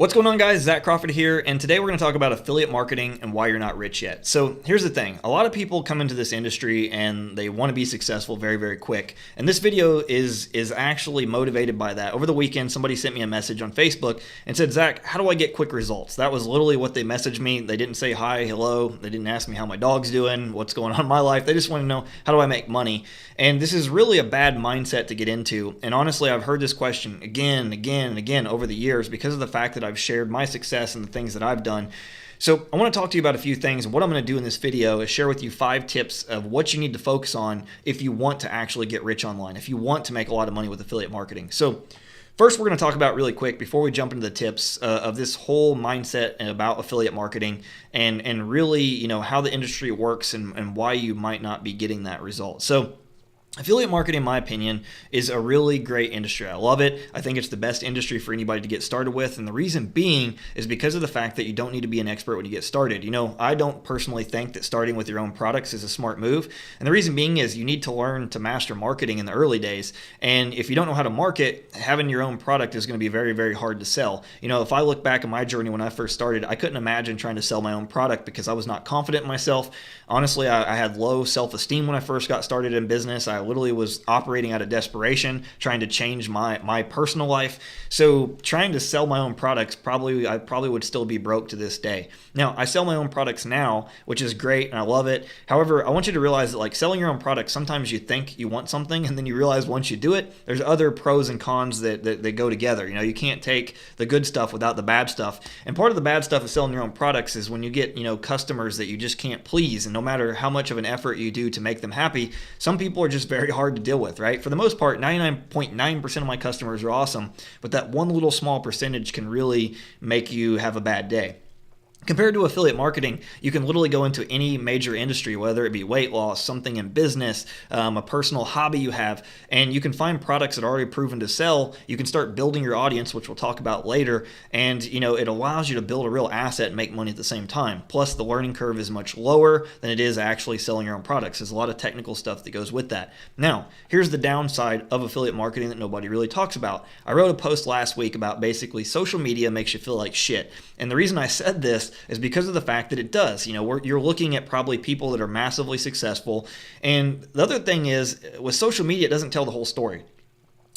What's going on, guys? Zach Crawford here, and today we're going to talk about affiliate marketing and why you're not rich yet. So here's the thing. A lot of people come into this industry and they want to be successful very, very quick. And this video is actually motivated by that. Over the weekend, somebody sent me a message on Facebook and said, Zach, how do I get quick results? That was literally what they messaged me. They didn't say hi, hello. They didn't ask me how my dog's doing, what's going on in my life. They just want to know, how do I make money? And this is really a bad mindset to get into. And honestly, I've heard this question again and again and again over the years because of the fact that I've shared my success and the things that I've done. So I want to talk to you about a few things. And what I'm going to do in this video is share with you 5 tips of what you need to focus on if you want to actually get rich online, if you want to make a lot of money with affiliate marketing. So first, we're going to talk about really quick before we jump into the tips of this whole mindset about affiliate marketing and really, how the industry works and why you might not be getting that result. So affiliate marketing, in my opinion, is a really great industry. I love it. I think it's the best industry for anybody to get started with. And the reason being is because of the fact that you don't need to be an expert when you get started. I don't personally think that starting with your own products is a smart move. And the reason being is you need to learn to master marketing in the early days. And if you don't know how to market, having your own product is going to be very, very hard to sell. If I look back at my journey when I first started, I couldn't imagine trying to sell my own product because I was not confident in myself. Honestly, I had low self-esteem when I first got started in business. I literally was operating out of desperation, trying to change my personal life. So trying to sell my own products, I probably would still be broke to this day. Now, I sell my own products now, which is great and I love it. However, I want you to realize that selling your own products, sometimes you think you want something and then you realize once you do it, there's other pros and cons that go together. You can't take the good stuff without the bad stuff. And part of the bad stuff of selling your own products is when you get, customers that you just can't please. And no matter how much of an effort you do to make them happy, some people are just very hard to deal with, right? For the most part, 99.9% of my customers are awesome, but that one little small percentage can really make you have a bad day. Compared to affiliate marketing, you can literally go into any major industry, whether it be weight loss, something in business, a personal hobby you have, and you can find products that are already proven to sell. You can start building your audience, which we'll talk about later, and it allows you to build a real asset and make money at the same time. Plus, the learning curve is much lower than it is actually selling your own products. There's a lot of technical stuff that goes with that. Now, here's the downside of affiliate marketing that nobody really talks about. I wrote a post last week about basically social media makes you feel like shit. And the reason I said this is because of the fact that it does. You're looking at probably people that are massively successful. And the other thing is, with social media, it doesn't tell the whole story.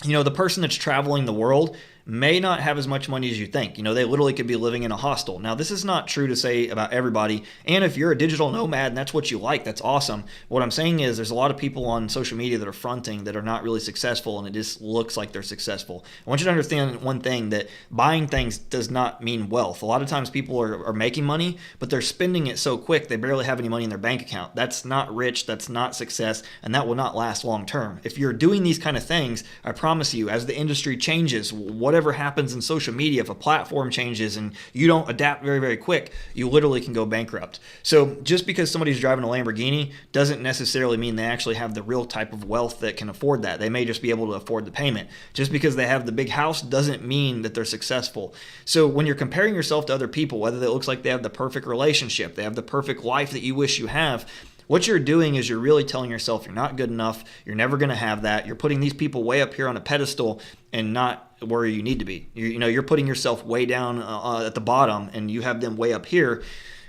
The person that's traveling the world may not have as much money as you think. They literally could be living in a hostel. Now, this is not true to say about everybody. And if you're a digital nomad and that's what you like, that's awesome. What I'm saying is there's a lot of people on social media that are fronting that are not really successful, and it just looks like they're successful. I want you to understand one thing, that buying things does not mean wealth. A lot of times people are making money, but they're spending it so quick they barely have any money in their bank account. That's not rich, that's not success, and that will not last long term. If you're doing these kind of things, I promise you, as the industry changes, whatever happens in social media, if a platform changes and you don't adapt very, very quick, you literally can go bankrupt. So just because somebody's driving a Lamborghini doesn't necessarily mean they actually have the real type of wealth that can afford that. They may just be able to afford the payment. Just because they have the big house doesn't mean that they're successful. So when you're comparing yourself to other people, whether it looks like they have the perfect relationship, they have the perfect life that you wish you have, what you're doing is you're really telling yourself you're not good enough, you're never going to have that, you're putting these people way up here on a pedestal and not where you need to be. You're putting yourself way down at the bottom and you have them way up here.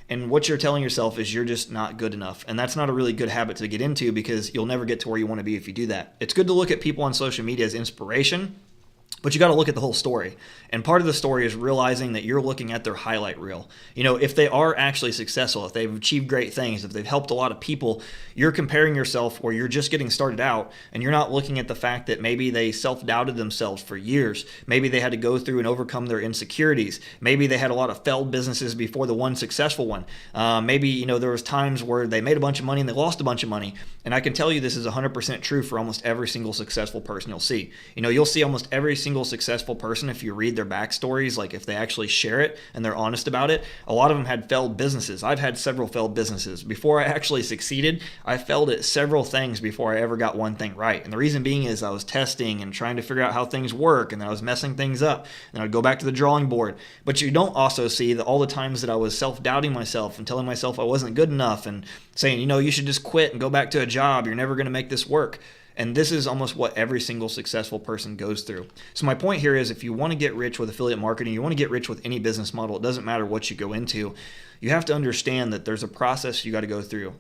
And what you're telling yourself is you're just not good enough. And that's not a really good habit to get into because you'll never get to where you want to be if you do that. It's good to look at people on social media as inspiration, but you got to look at the whole story. And part of the story is realizing that you're looking at their highlight reel. If they are actually successful, if they've achieved great things, if they've helped a lot of people, you're comparing yourself where you're just getting started out and you're not looking at the fact that maybe they self-doubted themselves for years. Maybe they had to go through and overcome their insecurities. Maybe they had a lot of failed businesses before the one successful one. Maybe, there was times where they made a bunch of money and they lost a bunch of money. And I can tell you this is 100% true for almost every single successful person you'll see. You'll see almost every single successful person, if you read their backstories, like if they actually share it and they're honest about it, a lot of them had failed businesses. I've had several failed businesses. Before I actually succeeded, I failed at several things before I ever got one thing right. And the reason being is I was testing and trying to figure out how things work, and then I was messing things up, and I'd go back to the drawing board. But you don't also see that all the times that I was self-doubting myself and telling myself I wasn't good enough and saying, you should just quit and go back to a job, you're never going to make this work. And this is almost what every single successful person goes through. So my point here is, if you want to get rich with affiliate marketing, you want to get rich with any business model, it doesn't matter what you go into, you have to understand that there's a process you got to go through.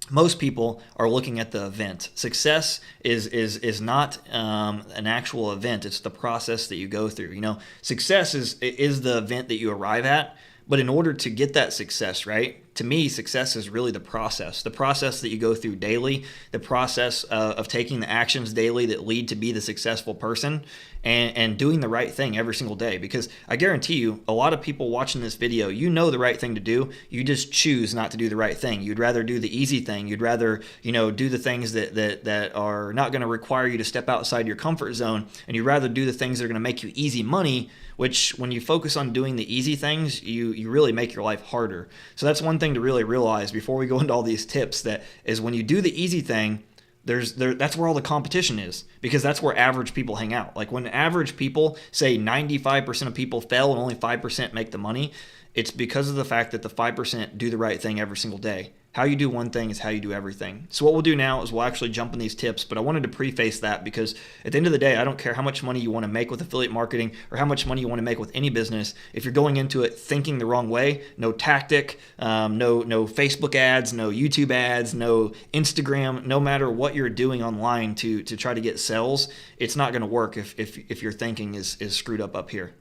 Most people are looking at the event. Success is not an actual event. It's the process that you go through. Success is the event that you arrive at. But in order to get that success, right? To me, success is really the process that you go through daily, the process of taking the actions daily that lead to be the successful person, and doing the right thing every single day. Because I guarantee you, a lot of people watching this video, you know the right thing to do. You just choose not to do the right thing. You'd rather do the easy thing. You'd rather, do the things that are not going to require you to step outside your comfort zone, and you'd rather do the things that are going to make you easy money, which when you focus on doing the easy things, you really make your life harder. So that's one thing to really realize before we go into all these tips, that is when you do the easy thing, that's where all the competition is, because that's where average people hang out. Like when average people say 95% of people fail and only 5% make the money, it's because of the fact that the 5% do the right thing every single day. How you do one thing is how you do everything. So what we'll do now is we'll actually jump in these tips, but I wanted to preface that because at the end of the day, I don't care how much money you want to make with affiliate marketing or how much money you want to make with any business. If you're going into it thinking the wrong way, no tactic, no Facebook ads, no YouTube ads, no Instagram, no matter what you're doing online to try to get sales, it's not going to work if your thinking is screwed up here.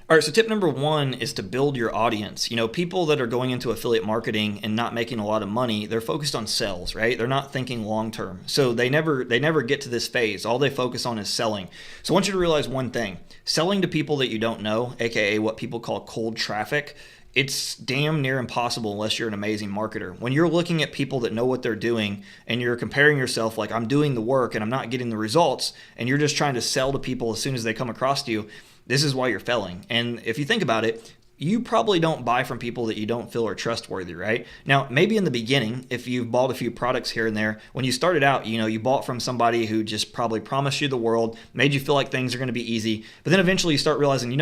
All right, so tip number one is to build your audience. People that are going into affiliate marketing and not making a lot of money, they're focused on sales, right? They're not thinking long term. So they never get to this phase. All they focus on is selling. So I want you to realize one thing. Selling to people that you don't know, aka what people call cold traffic, it's damn near impossible unless you're an amazing marketer. When you're looking at people that know what they're doing and you're comparing yourself like, I'm doing the work and I'm not getting the results, and you're just trying to sell to people as soon as they come across to you, this is why you're failing. And if you think about it, you probably don't buy from people that you don't feel are trustworthy, right? Now, maybe in the beginning, if you've bought a few products here and there, when you started out, you bought from somebody who just probably promised you the world, made you feel like things are going to be easy. But then eventually you start realizing,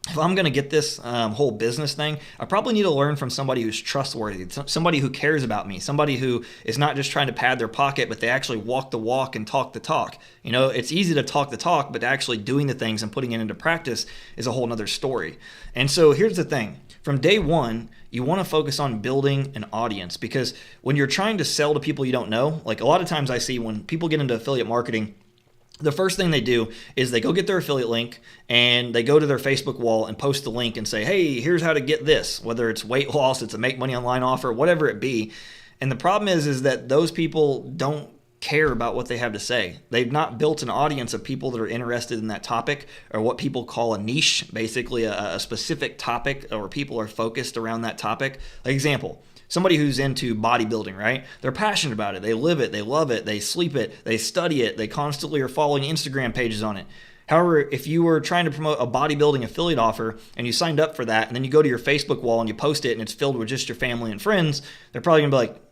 if I'm going to get this whole business thing, I probably need to learn from somebody who's trustworthy, somebody who cares about me, somebody who is not just trying to pad their pocket, but they actually walk the walk and talk the talk. It's easy to talk the talk, but actually doing the things and putting it into practice is a whole nother story. And so here's the thing. From day one, you want to focus on building an audience, because when you're trying to sell to people you don't know, like a lot of times I see when people get into affiliate marketing, the first thing they do is they go get their affiliate link and they go to their Facebook wall and post the link and say, hey, here's how to get this, whether it's weight loss, it's a make money online offer, whatever it be. And the problem is that those people don't care about what they have to say. They've not built an audience of people that are interested in that topic, or what people call a niche, basically a specific topic, or people are focused around that topic. Like example, somebody who's into bodybuilding, right? They're passionate about it. They live it. They love it. They sleep it. They study it. They constantly are following Instagram pages on it. However, if you were trying to promote a bodybuilding affiliate offer and you signed up for that, and then you go to your Facebook wall and you post it and it's filled with just your family and friends, they're probably going to be like,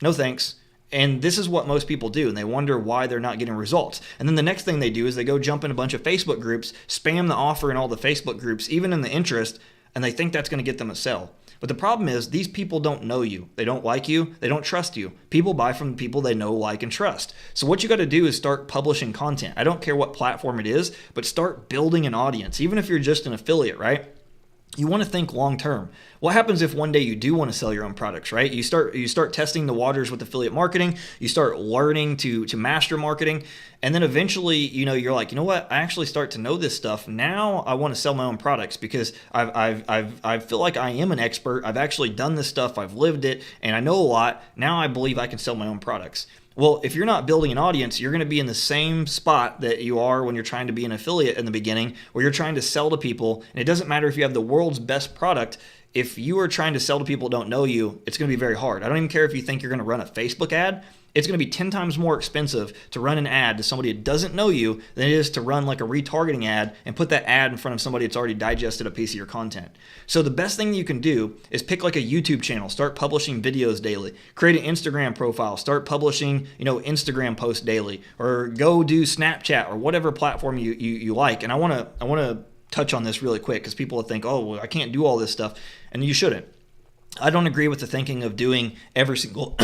no thanks. And this is what most people do, and they wonder why they're not getting results. And then the next thing they do is they go jump in a bunch of Facebook groups, spam the offer in all the Facebook groups, even in the interest, and they think that's going to get them a sell. But the problem is these people don't know you. They don't like you. They don't trust you. People buy from the people they know, like, and trust. So what you got to do is start publishing content. I don't care what platform it is, but start building an audience. Even if you're just an affiliate, right? You want to think long term. What happens if one day you do want to sell your own products, right? You start testing the waters with affiliate marketing. You start learning to master marketing, and then eventually, you're like, you know what? I actually start to know this stuff. Now I want to sell my own products because I feel like I am an expert. I've actually done this stuff. I've lived it, and I know a lot. Now I believe I can sell my own products. Well, if you're not building an audience, you're going to be in the same spot that you are when you're trying to be an affiliate in the beginning, where you're trying to sell to people. And it doesn't matter if you have the world's best product. If you are trying to sell to people who don't know you, it's going to be very hard. I don't even care if you think you're going to run a Facebook ad. It's going to be 10 times more expensive to run an ad to somebody that doesn't know you than it is to run like a retargeting ad and put that ad in front of somebody that's already digested a piece of your content. So the best thing you can do is pick like a YouTube channel, start publishing videos daily, create an Instagram profile, start publishing, Instagram posts daily, or go do Snapchat or whatever platform you like. And I want to touch on this really quick because people will think, oh, well, I can't do all this stuff, and you shouldn't. I don't agree with the thinking of doing every single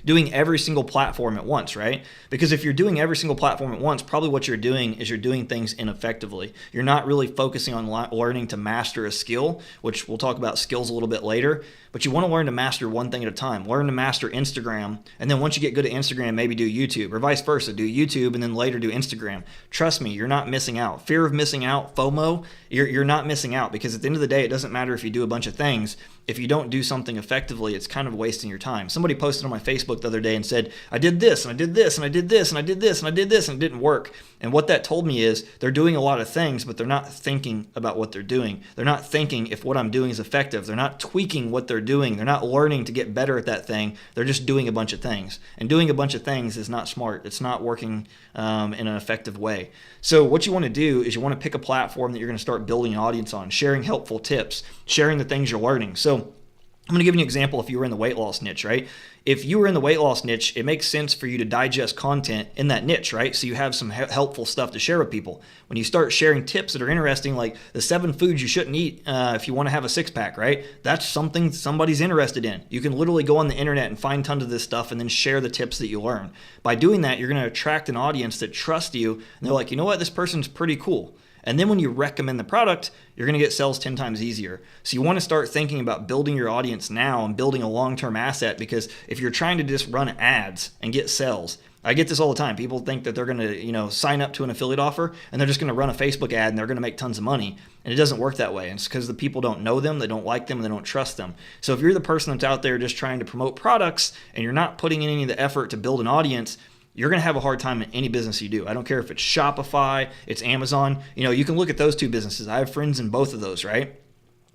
doing every single platform at once, right? Because if you're doing every single platform at once, probably what you're doing is you're doing things ineffectively. You're not really focusing on learning to master a skill, which we'll talk about skills a little bit later, but you want to learn to master one thing at a time. Learn to master Instagram, and then once you get good at Instagram, maybe do YouTube, or vice versa. Do YouTube and then later do Instagram. Trust me, you're not missing out. Fear of missing out, FOMO, you're not missing out, because at the end of the day, it doesn't matter if you do a bunch of things. If you don't do something effectively, it's kind of wasting your time. Somebody posted on my Facebook the other day and said, I did this, and I did this, and I did this, and I did this, and I did this, and it didn't work. And what that told me is they're doing a lot of things, but they're not thinking about what they're doing. They're not thinking if what I'm doing is effective. They're not tweaking what they're doing. They're not learning to get better at that thing. They're just doing a bunch of things. And doing a bunch of things is not smart. It's not working in an effective way. So what you want to do is you want to pick a platform that you're going to start building an audience on, sharing helpful tips, sharing the things you're learning. So I'm going to give you an example. If you were in the weight loss niche, right? If you were in the weight loss niche, it makes sense for you to digest content in that niche, right? So you have some helpful stuff to share with people. When you start sharing tips that are interesting, like the 7 foods you shouldn't eat if you want to have a six-pack, right? That's something somebody's interested in. You can literally go on the internet and find tons of this stuff and then share the tips that you learn. By doing that, you're going to attract an audience that trusts you, and they're like, you know what? This person's pretty cool. And then when you recommend the product, you're going to get sales 10 times easier. So you want to start thinking about building your audience now and building a long-term asset, because if you're trying to just run ads and get sales, I get this all the time. People think that they're going to, sign up to an affiliate offer and they're just going to run a Facebook ad and they're going to make tons of money. And it doesn't work that way. And it's because the people don't know them, they don't like them, and they don't trust them. So if you're the person that's out there just trying to promote products and you're not putting in any of the effort to build an audience, you're going to have a hard time in any business you do. I don't care if it's Shopify, it's Amazon. You can look at those two businesses. I have friends in both of those, right?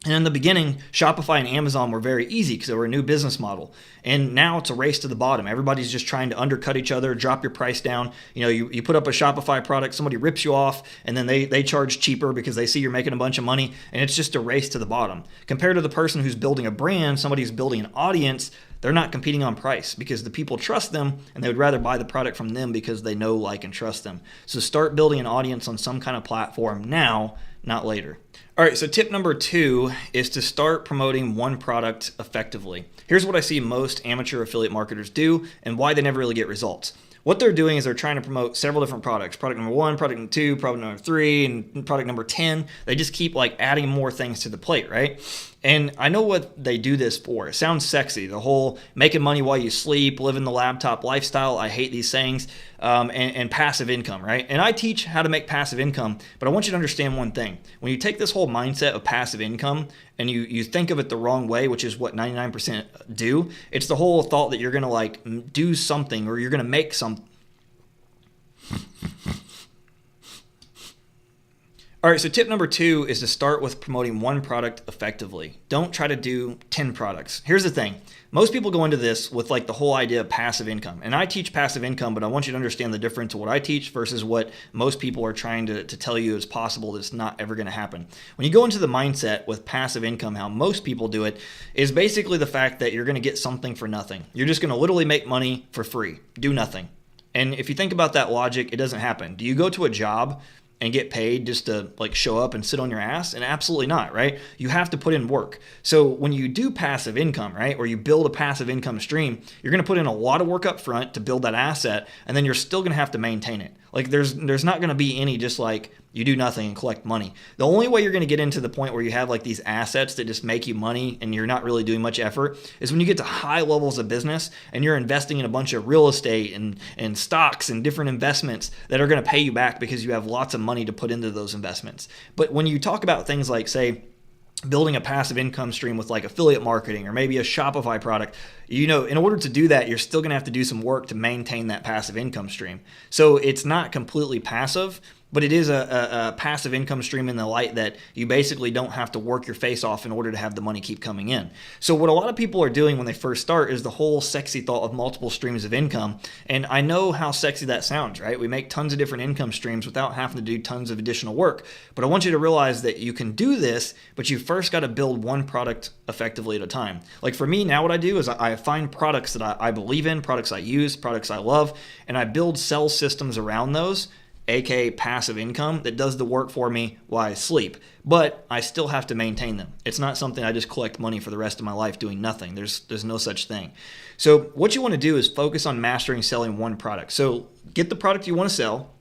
And in the beginning, Shopify and Amazon were very easy because they were a new business model. And now it's a race to the bottom. Everybody's just trying to undercut each other, drop your price down. You put up a Shopify product, somebody rips you off, and then they charge cheaper because they see you're making a bunch of money, and it's just a race to the bottom. Compared to the person who's building a brand, somebody who's building an audience, they're not competing on price because the people trust them and they would rather buy the product from them because they know, like, and trust them. So start building an audience on some kind of platform now, not later. All right, so tip number 2 is to start promoting one product effectively. Here's what I see most amateur affiliate marketers do and why they never really get results. What they're doing is they're trying to promote several different products. Product number 1, product number 2, product number 3, and product number 10. They just keep adding more things to the plate, right? And I know what they do this for. It sounds sexy. The whole making money while you sleep, living the laptop lifestyle. I hate these sayings. And passive income, right? And I teach how to make passive income, but I want you to understand one thing. When you take this whole mindset of passive income and you think of it the wrong way, which is what 99% do, it's the whole thought that you're going to do something or you're going to make something. All right, so tip number 2 is to start with promoting one product effectively. Don't try to do 10 products. Here's the thing. Most people go into this with the whole idea of passive income. And I teach passive income, but I want you to understand the difference of what I teach versus what most people are trying to tell you is possible that's not ever going to happen. When you go into the mindset with passive income, how most people do it is basically the fact that you're going to get something for nothing. You're just going to literally make money for free, do nothing. And if you think about that logic, it doesn't happen. Do you go to a job and get paid just to show up and sit on your ass? And absolutely not, right? You have to put in work. So when you do passive income, right, or you build a passive income stream, you're going to put in a lot of work up front to build that asset, and then you're still going to have to maintain it. There's not going to be any just you do nothing and collect money. The only way you're going to get into the point where you have these assets that just make you money and you're not really doing much effort is when you get to high levels of business and you're investing in a bunch of real estate and stocks and different investments that are going to pay you back because you have lots of money to put into those investments. But when you talk about things like, say, building a passive income stream with affiliate marketing or maybe a Shopify product, in order to do that, you're still going to have to do some work to maintain that passive income stream. So it's not completely passive, but it is a passive income stream in the light that you basically don't have to work your face off in order to have the money keep coming in. So what a lot of people are doing when they first start is the whole sexy thought of multiple streams of income. And I know how sexy that sounds, right? We make tons of different income streams without having to do tons of additional work. But I want you to realize that you can do this, but you first got to build one product effectively at a time. For me, now what I do is I find products that I believe in, products I use, products I love, and I build sales systems around those aka passive income, that does the work for me while I sleep. But I still have to maintain them. It's not something I just collect money for the rest of my life doing nothing. There's no such thing. So what you want to do is focus on mastering selling one product. So get the product you want to sell.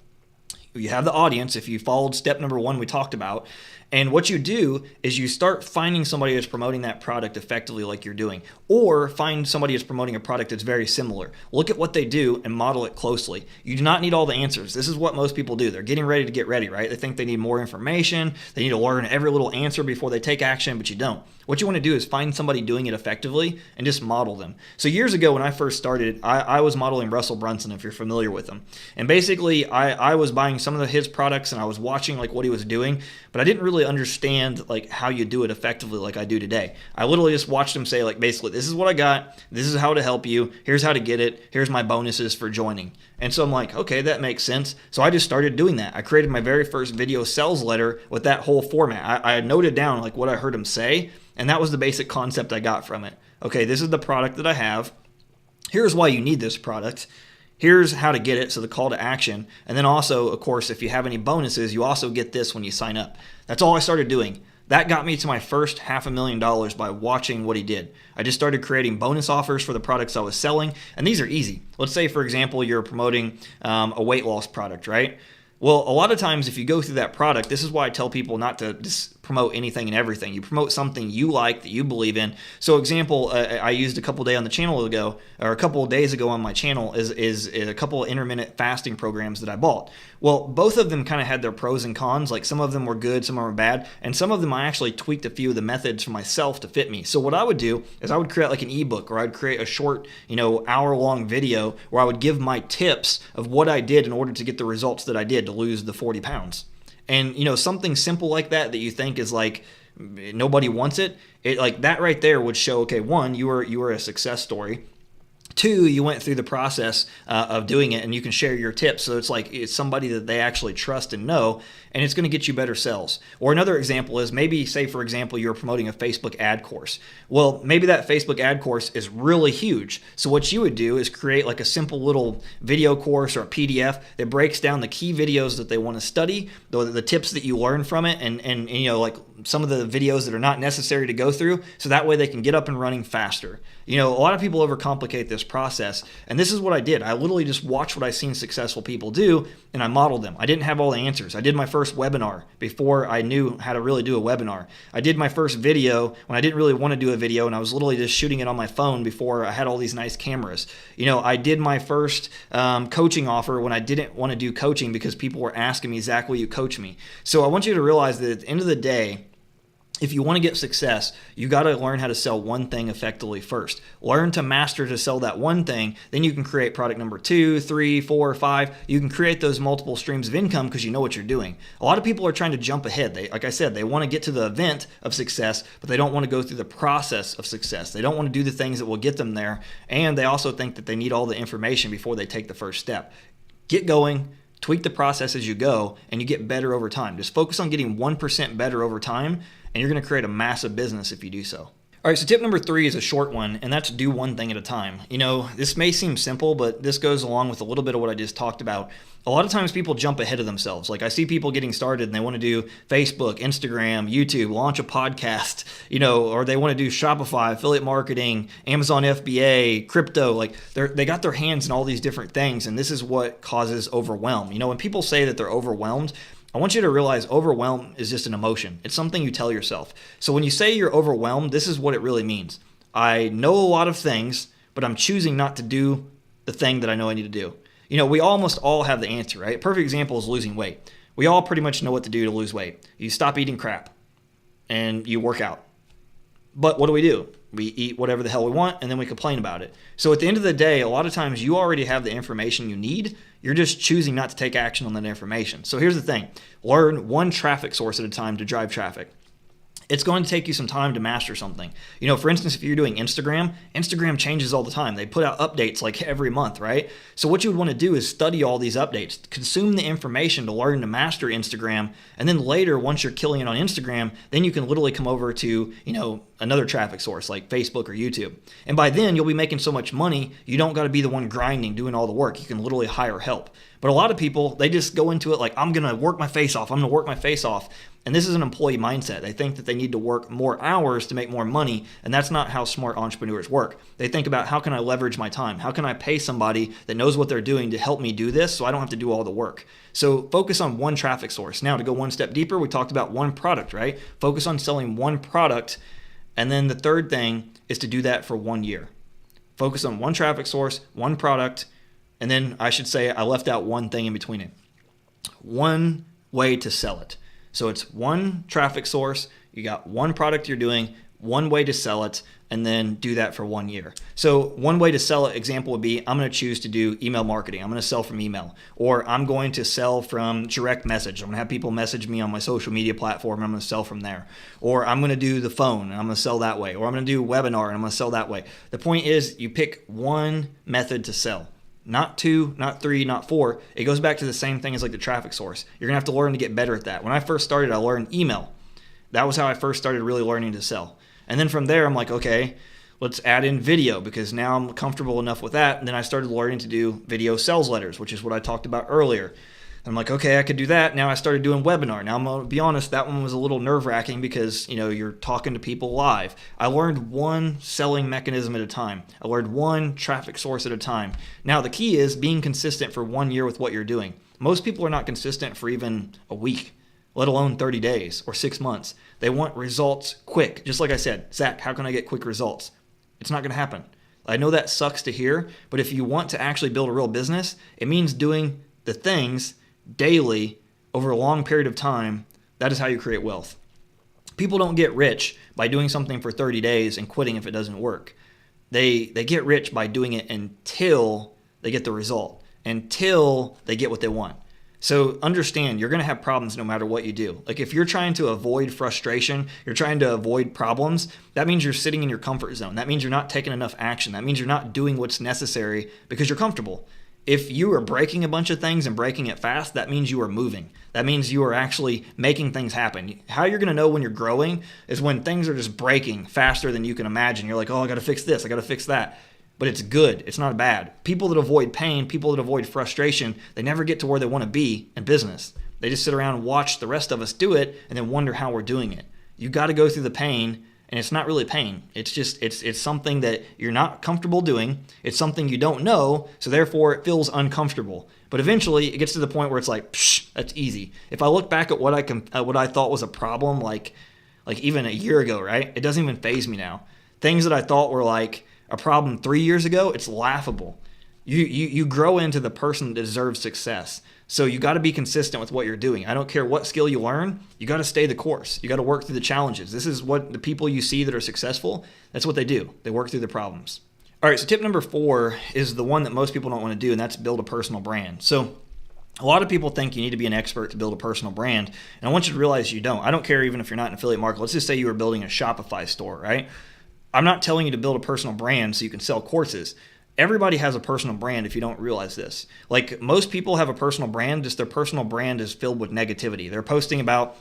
You have the audience if you followed step number 1 we talked about. And what you do is you start finding somebody that's promoting that product effectively like you're doing, or find somebody that's promoting a product that's very similar. Look at what they do and model it closely. You do not need all the answers. This is what most people do. They're getting ready to get ready, right? They think they need more information. They need to learn every little answer before they take action, but you don't. What you want to do is find somebody doing it effectively and just model them. So years ago when I first started, I was modeling Russell Brunson, if you're familiar with him. And basically I was buying some of his products and I was watching like what he was doing, but I didn't really understand like how you do it effectively like I do today. I literally just watched him say like basically, this is what I got, this is how to help you, here's how to get it, here's my bonuses for joining. And so I'm like, okay, that makes sense. So I just started doing that. I created my very first video sales letter with that whole format. I noted down like what I heard him say, and that was the basic concept I got from it. Okay, this is the product that I have. Here's why you need this product. Here's how to get it, so the call to action. And then also, of course, if you have any bonuses, you also get this when you sign up. That's all I started doing. That got me to my first $500,000 by watching what he did. I just started creating bonus offers for the products I was selling, and these are easy. Let's say, for example, you're promoting a weight loss product, right? Well, a lot of times if you go through that product, this is why I tell people not to just promote anything and everything. You promote something you like, that you believe in. So example, I used a couple days on the channel ago, or a couple of days ago on my channel, is a couple of intermittent fasting programs that I bought. Well, both of them kind of had their pros and cons. Like some of them were good, some of them were bad, and some of them I actually tweaked a few of the methods for myself to fit me. So what I would do is I would create like an ebook, or I'd create a short, hour-long video where I would give my tips of what I did in order to get the results that I did to lose the 40 pounds. And something simple like that you think is like nobody wants it, like that right there would show, okay, 1, you were a success story. 2, you went through the process of doing it, and you can share your tips. So it's like it's somebody that they actually trust and know, and it's going to get you better sales. Or another example is maybe, say, for example, you're promoting a Facebook ad course. Well, maybe that Facebook ad course is really huge. So what you would do is create like a simple little video course or a PDF that breaks down the key videos that they want to study, the tips that you learn from it, and like some of the videos that are not necessary to go through, so that way they can get up and running faster. A lot of people overcomplicate this process, and this is what I did. I literally just watched what I seen successful people do, and I modeled them. I didn't have all the answers. I did my first webinar before I knew how to really do a webinar. I did my first video when I didn't really want to do a video, and I was literally just shooting it on my phone before I had all these nice cameras. I did my first coaching offer when I didn't want to do coaching because people were asking me, "Zach, will you coach me?" So I want you to realize that at the end of the day, if you want to get success, you got to learn how to sell one thing effectively first. Learn to master to sell that one thing. Then you can create product number 2, 3, 4, 5. You can create those multiple streams of income because you know what you're doing. A lot of people are trying to jump ahead. Like I said, they want to get to the event of success, but they don't want to go through the process of success. They don't want to do the things that will get them there. And they also think that they need all the information before they take the first step. Get going. Tweak the process as you go, and you get better over time. Just focus on getting 1% better over time, and you're going to create a massive business if you do so. All right, so tip number 3 is a short one, and that's do one thing at a time. This may seem simple, but this goes along with a little bit of what I just talked about. A lot of times people jump ahead of themselves. Like I see people getting started and they want to do Facebook, Instagram, YouTube, launch a podcast, or they want to do Shopify, affiliate marketing, Amazon FBA, crypto. Like they got their hands in all these different things, and this is what causes overwhelm. When people say that they're overwhelmed, I want you to realize overwhelm is just an emotion. It's something you tell yourself. So when you say you're overwhelmed, this is what it really means. I know a lot of things, but I'm choosing not to do the thing that I know I need to do. We almost all have the answer, right? A perfect example is losing weight. We all pretty much know what to do to lose weight. You stop eating crap and you work out. But what do? We eat whatever the hell we want, and then we complain about it. So at the end of the day, a lot of times you already have the information you need. You're just choosing not to take action on that information. So here's the thing. Learn one traffic source at a time to drive traffic. It's going to take you some time to master something. For instance, if you're doing Instagram changes all the time. They put out updates like every month, right? So what you would want to do is study all these updates, consume the information to learn to master Instagram, and then later, once you're killing it on Instagram, then you can literally come over to, another traffic source like Facebook or YouTube. And by then you'll be making so much money, you don't got to be the one grinding, doing all the work. You can literally hire help. But a lot of people, they just go into it like, I'm going to work my face off. I'm going to work my face off. And this is an employee mindset. They think that they need to work more hours to make more money. And that's not how smart entrepreneurs work. They think about, how can I leverage my time? How can I pay somebody that knows what they're doing to help me do this so I don't have to do all the work? So focus on one traffic source. Now, to go one step deeper, we talked about one product, right? Focus on selling one product. And then the third thing is to do that for 1 year. Focus on one traffic source, one product. And then I should say I left out one thing in between it. One way to sell it. So it's one traffic source, you got one product you're doing, one way to sell it, and then do that for 1 year. So one way to sell it, example would be, I'm going to choose to do email marketing. I'm going to sell from email, or I'm going to sell from direct message. I'm going to have people message me on my social media platform and I'm going to sell from there. Or I'm going to do the phone and I'm going to sell that way. Or I'm going to do a webinar and I'm going to sell that way. The point is, you pick one method to sell. Not 2, not 3, not 4. It goes back to the same thing as like the traffic source. You're going to have to learn to get better at that. When I first started, I learned email. That was how I first started really learning to sell. And then from there, I'm like, okay, let's add in video, because now I'm comfortable enough with that. And then I started learning to do video sales letters, which is what I talked about earlier. I'm like, okay, I could do that. Now I started doing webinar. Now I'm going to be honest, that one was a little nerve-wracking because, you're talking to people live. I learned one selling mechanism at a time. I learned one traffic source at a time. Now the key is being consistent for 1 year with what you're doing. Most people are not consistent for even a week, let alone 30 days or 6 months. They want results quick. Just like I said, Zach, how can I get quick results? It's not going to happen. I know that sucks to hear, but if you want to actually build a real business, it means doing the things daily over a long period of time. That is how you create wealth. People don't get rich by doing something for 30 days and quitting if it doesn't work. They get rich by doing it until they get the result, until they get what they want. So understand, you're going to have problems no matter what you do. Like if you're trying to avoid frustration, you're trying to avoid problems, that means you're sitting in your comfort zone. That means you're not taking enough action. That means you're not doing what's necessary because you're comfortable. If you are breaking a bunch of things and breaking it fast, that means you are moving. That means you are actually making things happen. How you're going to know when you're growing is when things are just breaking faster than you can imagine. You're like, oh, I got to fix this. I got to fix that. But it's good. It's not bad. People that avoid pain, people that avoid frustration, they never get to where they want to be in business. They just sit around and watch the rest of us do it and then wonder how we're doing it. You got to go through the pain. And it's not really pain. It's just, it's something that you're not comfortable doing. It's something you don't know, so therefore it feels uncomfortable. But eventually it gets to the point where it's like, psh, that's easy. If I look back at what I thought was a problem, like even a year ago, right? It doesn't even faze me now. Things that I thought were like a problem 3 years ago, it's laughable. You grow into the person that deserves success. So you got to be consistent with what you're doing. I don't care what skill you learn. You got to stay the course. You got to work through the challenges. This is what the people you see that are successful, that's what they do. They work through the problems. All right, so tip number 4 is the one that most people don't want to do, and that's build a personal brand. So a lot of people think you need to be an expert to build a personal brand, and I want you to realize you don't. I don't care even if you're not an affiliate marketer. Let's just say you were building a Shopify store, right? I'm not telling you to build a personal brand so you can sell courses. Everybody has a personal brand if you don't realize this. Like most people have a personal brand, just their personal brand is filled with negativity. They're posting about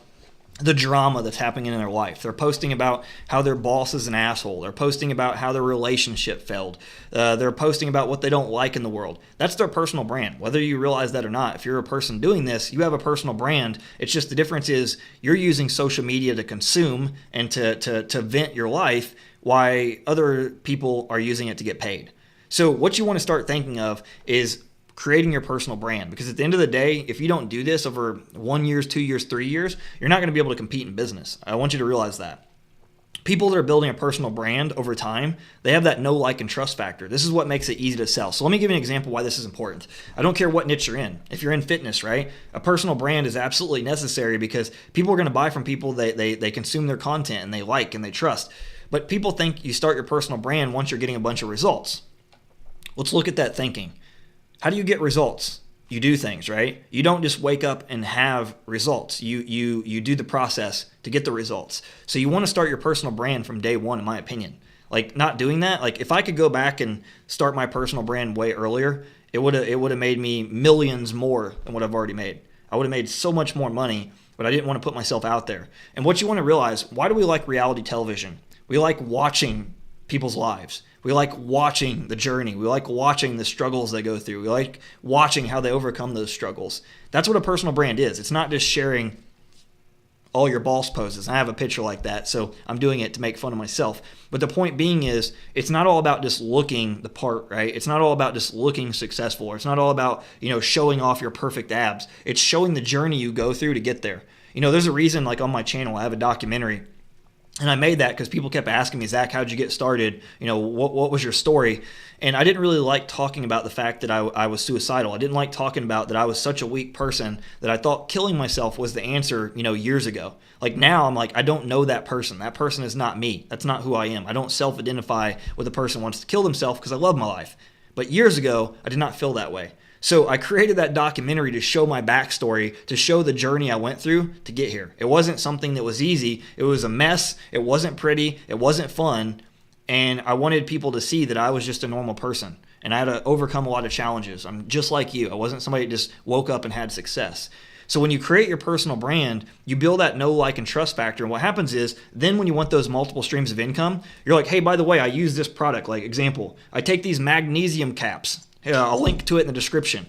the drama that's happening in their life. They're posting about how their boss is an asshole. They're posting about how their relationship failed. They're posting about what they don't like in the world. That's their personal brand. Whether you realize that or not, if you're a person doing this, you have a personal brand. It's just the difference is you're using social media to consume and to vent your life, while other people are using it to get paid. So what you want to start thinking of is creating your personal brand, because at the end of the day, if you don't do this over 1 year, 2 years, 3 years, you're not going to be able to compete in business. I want you to realize that. People that are building a personal brand over time, they have that know, like, and trust factor. This is what makes it easy to sell. So let me give you an example why this is important. I don't care what niche you're in. If you're in fitness, right, a personal brand is absolutely necessary because people are going to buy from people they consume their content and they like and they trust. But people think you start your personal brand once you're getting a bunch of results. Let's look at that thinking. How do you get results? You do things, right? You don't just wake up and have results. You do the process to get the results. So you want to start your personal brand from day one, in my opinion. Like not doing that, like if I could go back and start my personal brand way earlier, it would have made me millions more than what I've already made. I would have made so much more money, but I didn't want to put myself out there. And what you want to realize, why do we like reality television? We like watching people's lives. We like watching the journey. We like watching the struggles they go through. We like watching how they overcome those struggles. That's what a personal brand is. It's not just sharing all your boss poses. I have a picture like that, so I'm doing it to make fun of myself. But the point being is, it's not all about just looking the part, right? It's not all about just looking successful, or it's not all about, showing off your perfect abs. It's showing the journey you go through to get there. There's a reason, like on my channel, I have a documentary. And I made that because people kept asking me, Zach, how'd you get started? What was your story? And I didn't really like talking about the fact that I was suicidal. I didn't like talking about that I was such a weak person that I thought killing myself was the answer, years ago. Like now I'm like, I don't know that person. That person is not me. That's not who I am. I don't self-identify with a person who wants to kill themselves because I love my life. But years ago, I did not feel that way. So I created that documentary to show my backstory, to show the journey I went through to get here. It wasn't something that was easy. It was a mess. It wasn't pretty. It wasn't fun. And I wanted people to see that I was just a normal person. And I had to overcome a lot of challenges. I'm just like you. I wasn't somebody that just woke up and had success. So when you create your personal brand, you build that know, like, and trust factor. And what happens is, then when you want those multiple streams of income, you're like, hey, by the way, I use this product. Like, example, I take these magnesium caps. I'll link to it in the description.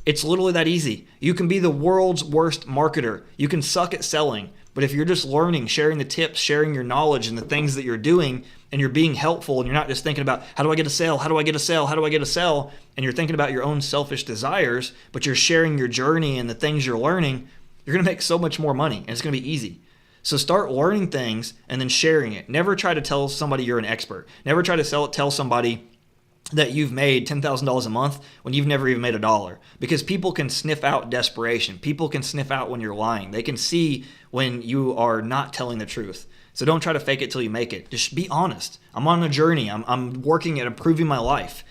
It's literally that easy. You can be the world's worst marketer. You can suck at selling. But if you're just learning, sharing the tips, sharing your knowledge and the things that you're doing, and you're being helpful, and you're not just thinking about, how do I get a sale? How do I get a sale? How do I get a sale? And you're thinking about your own selfish desires, but you're sharing your journey and the things you're learning, you're going to make so much more money, and it's going to be easy. So start learning things and then sharing it. Never try to tell somebody you're an expert. Never try to tell somebody that you've made $10,000 a month when you've never even made $1, because people can sniff out desperation. People can sniff out when you're lying. They can see when you are not telling the truth. So don't try to fake it till you make it. Just be honest. I'm on a journey. I'm working at improving my life.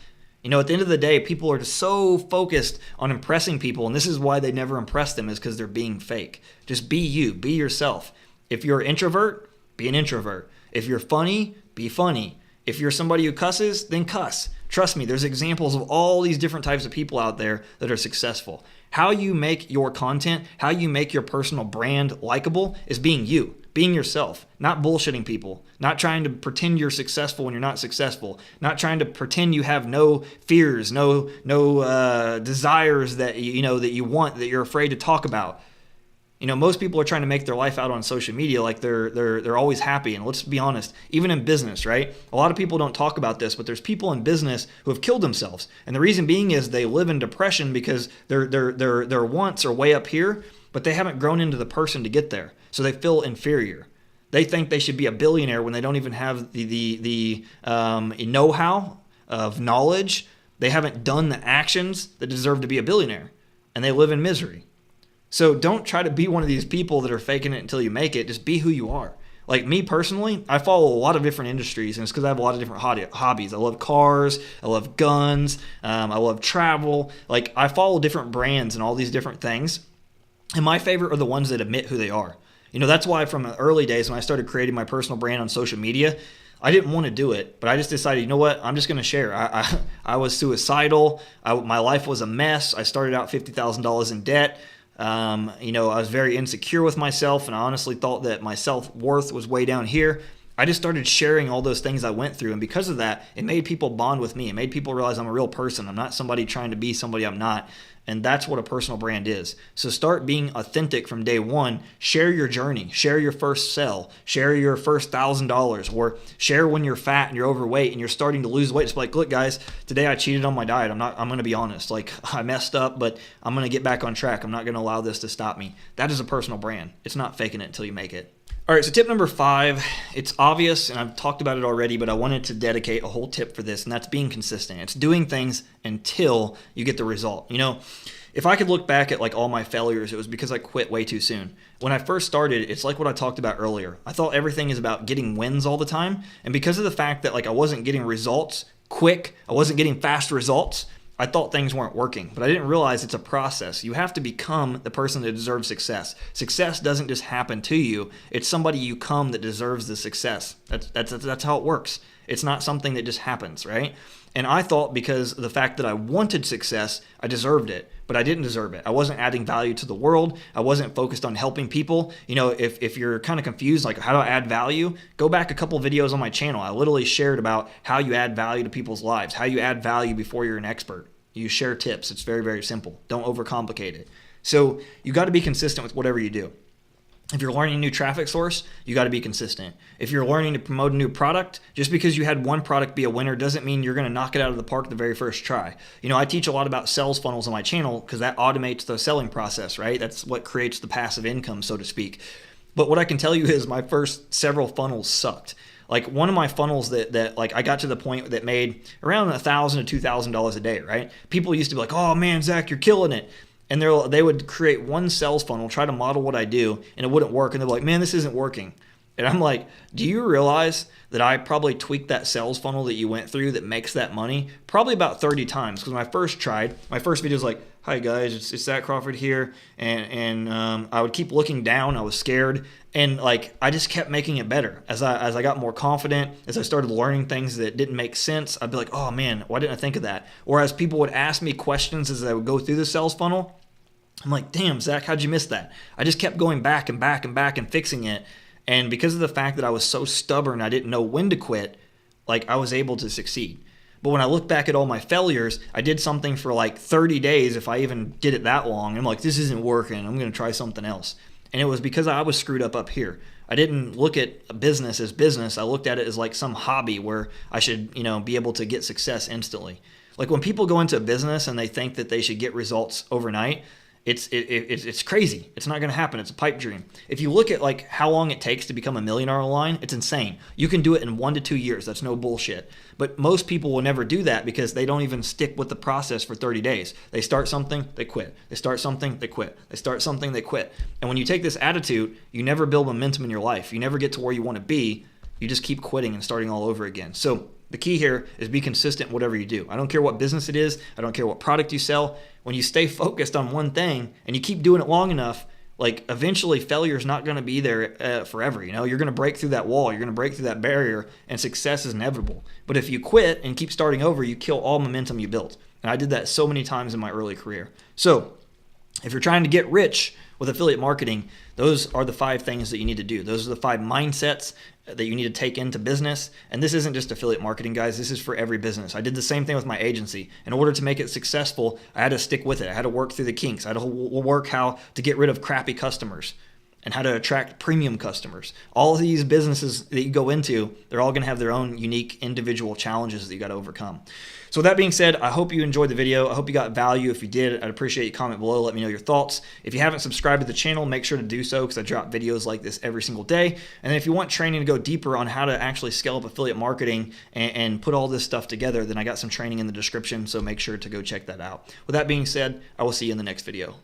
At the end of the day, people are just so focused on impressing people, and this is why they never impress them, is because they're being fake. Just be you. Be yourself. If you're an introvert, be an introvert. If you're funny, be funny. If you're somebody who cusses, then cuss. Trust me, there's examples of all these different types of people out there that are successful. How you make your content, how you make your personal brand likable is being you, being yourself, not bullshitting people, not trying to pretend you're successful when you're not successful, not trying to pretend you have no fears, no desires that that you want, that you're afraid to talk about. Most people are trying to make their life out on social media like they're always happy. And let's be honest, even in business, right? A lot of people don't talk about this, but there's people in business who have killed themselves. And the reason being is they live in depression because their wants are way up here, but they haven't grown into the person to get there. So they feel inferior. They think they should be a billionaire when they don't even have the know-how of knowledge. They haven't done the actions that deserve to be a billionaire, and they live in misery. So don't try to be one of these people that are faking it until you make it. Just be who you are. Like me personally, I follow a lot of different industries, and it's because I have a lot of different hobbies. I love cars, I love guns, I love travel. Like I follow different brands and all these different things. And my favorite are the ones that admit who they are. That's why from the early days when I started creating my personal brand on social media, I didn't want to do it, but I just decided, you know what, I'm just going to share. I was suicidal. My life was a mess. I started out $50,000 in debt. I was very insecure with myself, and I honestly thought that my self-worth was way down here. I just started sharing all those things I went through, and because of that, it made people bond with me. It made people realize I'm a real person. I'm not somebody trying to be somebody I'm not, and that's what a personal brand is. So start being authentic from day one. Share your journey. Share your first sale. Share your first $1,000, or share when you're fat and you're overweight and you're starting to lose weight. Just be like, look, guys, today I cheated on my diet. I'm going to be honest. Like, I messed up, but I'm going to get back on track. I'm not going to allow this to stop me. That is a personal brand. It's not faking it until you make it. All right, so tip number 5, it's obvious, and I've talked about it already, but I wanted to dedicate a whole tip for this, and that's being consistent. It's doing things until you get the result. If I could look back at like all my failures, it was because I quit way too soon. When I first started, it's like what I talked about earlier. I thought everything is about getting wins all the time, and because of the fact that like I wasn't getting results quick, I wasn't getting fast results, I thought things weren't working, but I didn't realize it's a process. You have to become the person that deserves success. Success doesn't just happen to you. It's somebody you become that deserves the success. That's how it works. It's not something that just happens, right? And I thought because of the fact that I wanted success, I deserved it, but I didn't deserve it. I wasn't adding value to the world. I wasn't focused on helping people. You know, if you're kind of confused, like how do I add value, go back a couple videos on my channel. I literally shared about how you add value to people's lives, how you add value before you're an expert. You share tips. It's very, very simple. Don't overcomplicate it. So you got to be consistent with whatever you do. If you're learning a new traffic source, you got to be consistent. If you're learning to promote a new product, just because you had one product be a winner doesn't mean you're going to knock it out of the park the very first try. You know, I teach a lot about sales funnels on my channel because that automates the selling process, right? That's what creates the passive income, so to speak. But what I can tell you is my first several funnels sucked. Like one of my funnels that like I got to the point that made around $1,000 to $2,000 a day, right? People used to be like, "Oh man, Zach, you're killing it." And they would create one sales funnel, try to model what I do, and it wouldn't work. And they're like, "Man, this isn't working." And I'm like, do you realize that I probably tweaked that sales funnel that you went through that makes that money probably about 30 times? Because when I first tried, my first video was like, "Hi guys, it's Zach Crawford here." And I would keep looking down. I was scared. And like, I just kept making it better. As I got more confident, as I started learning things that didn't make sense, I'd be like, "Oh man, why didn't I think of that?" Or as people would ask me questions as I would go through the sales funnel, I'm like, "Damn, Zach, how'd you miss that?" I just kept going back and back and back and fixing it. And because of the fact that I was so stubborn, I didn't know when to quit, like I was able to succeed. But when I look back at all my failures, I did something for like 30 days, if I even did it that long. And I'm like, this isn't working. I'm going to try something else. And it was because I was screwed up here. I didn't look at a business as business. I looked at it as like some hobby where I should, you know, be able to get success instantly. Like when people go into a business and they think that they should get results overnight, it's crazy. It's not going to happen. It's a pipe dream. If you look at like how long it takes to become a millionaire online, it's insane. You can do it in 1 to 2 years. That's no bullshit. But most people will never do that because they don't even stick with the process for 30 days. They start something, they quit. They start something, they quit. They start something, they quit. And when you take this attitude, you never build momentum in your life. You never get to where you want to be. You just keep quitting and starting all over again. So the key here is be consistent in whatever you do. I don't care what business it is. I don't care what product you sell. When you stay focused on one thing and you keep doing it long enough, like eventually failure is not going to be there forever. You know, you're going to break through that wall. You're going to break through that barrier, and success is inevitable. But if you quit and keep starting over, you kill all momentum you built. And I did that so many times in my early career. So if you're trying to get rich with affiliate marketing, those are the 5 things that you need to do. Those are the 5 mindsets that you need to take into business. And this isn't just affiliate marketing, guys. This is for every business. I did the same thing with my agency. In order to make it successful, I had to stick with it. I had to work through the kinks. I had to work how to get rid of crappy customers and how to attract premium customers. All of these businesses that you go into, they're all going to have their own unique individual challenges that you got to overcome. So with that being said, I hope you enjoyed the video. I hope you got value. If you did, I'd appreciate you comment below. Let me know your thoughts. If you haven't subscribed to the channel, make sure to do so because I drop videos like this every single day. And then if you want training to go deeper on how to actually scale up affiliate marketing and put all this stuff together, then I got some training in the description. So make sure to go check that out. With that being said, I will see you in the next video.